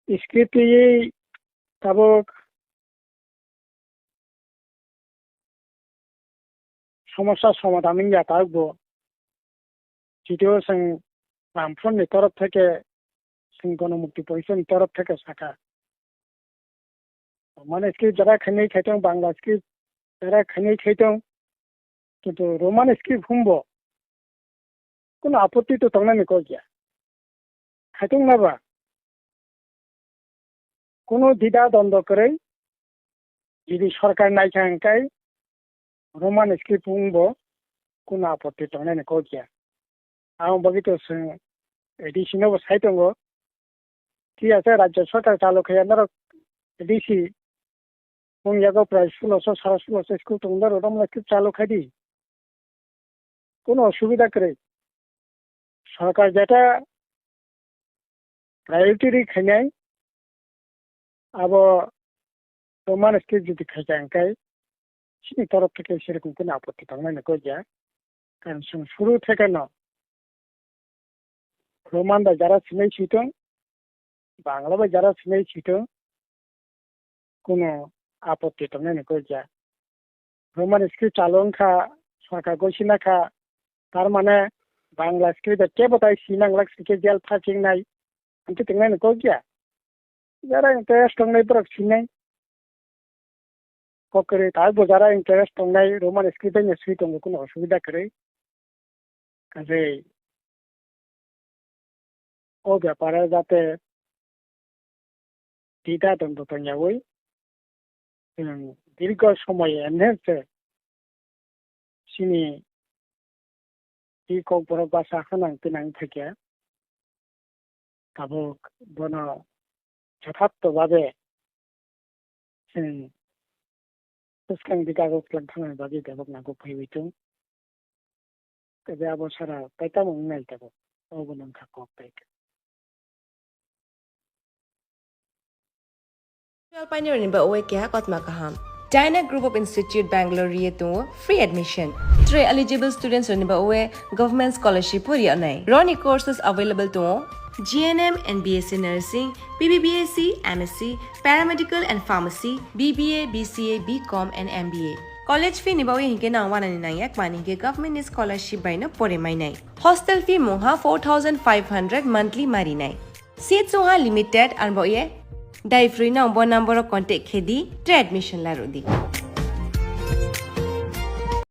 স্ক্রিপ্টে তাবক সমস্যার সমাধান ইয়া থাকবো যদিও जों রামফ্রন্টनि তরফ থেকে जों গণমুক্তি পরিষদের তরফ থেকে শাখা রোমান স্ক্রিপ্ট যারা খাইনি খাইতং বাংলা স্ক্রিপ্ট যারা খাইনি খাইতং কিন্তু রোমান স্ক্রিপ্ট বুंबो কোনো আপত্তি তো তংনানি কইয়া খাইতং নাবা কোনো দ্বিধা দ্বন্দ্ব করে যদি সরকার নাইখাঙ্কাই রোমান স্ক্রিপ্ট বুंबो কোনো আপত্তি তংনানি কইয়া আম বগিতো जों এডিশনও সাইতঙ্গো ঠিক আছে রাজ্য সরকার চালু খাইয়ানার এডিসি মংয়াগো প্রায় 1600 1650 স্কুল তোমরা রোমান স্ক্রিপ্ট চালু খাইদি কোনো অসুবিধা করে সরকার যেটা প্রায়োরিটি খাইনাই আবো রোমান স্ক্রিপ্ট যদি খাইজাঙ্কাই সিনি তরফ থেকে সেরকম কোনো আপত্তি তংনানি কইয়া কারণ শুরু থেকে না রোমানরা যারা সিনেই ছিল বাংলা বা যারা সিনেই ছিল কোনো আপত্তি তংনানি কইয়া রোমান স্ক্রিপ্ট চালংখা সরকার গইসিনাখা তার মানে বাংলা স্ক্রিপ্ট কেবতাই সিনাংলাক সিকে জেল ফাচিংনাই আনতে তংনানি কইয়া যারা ইন্টারেস্ট তংনাই পরক সিনাই ককরে তারপর যারা ইন্টারেস্ট তংনাই রোমান স্ক্রিপ্টে নিশ্চয়ই তঙ্গ কোনো অসুবিধা করে কাজে ও ব্যাপারে যাতে দ্বিধা দ্বন্দ্ব তঙ্গাবই দীর্ঘ সময় এনেছে সিনি ই কবর বাসা খানাং তিনাং থেকে তাবক বন যথার্থভাবে সুস্কাং দিগাগোক্লাং থানার বাদে দেবক নাগো ফেবিতুং তবে আবো সারা পাইতামং নাই দেবক অবনং থাকক পাইক Pioneer ba oe kya kotma kaham China Group of Institute Bangalore to free admission. 3 eligible students ba oe government scholarship puri anai. Roni courses available to GNM and BSc Nursing, BBBSc, MSc, Paramedical and Pharmacy, BBA, BCA, BCom and MBA. College fee ni ba oe hinke na 199 yak mani ke government scholarship by na pore mai nai. Hostel fee moha 4500 monthly mari nai. Seats oha limited and ba oe Dai free na number contact khedi admission la rodi.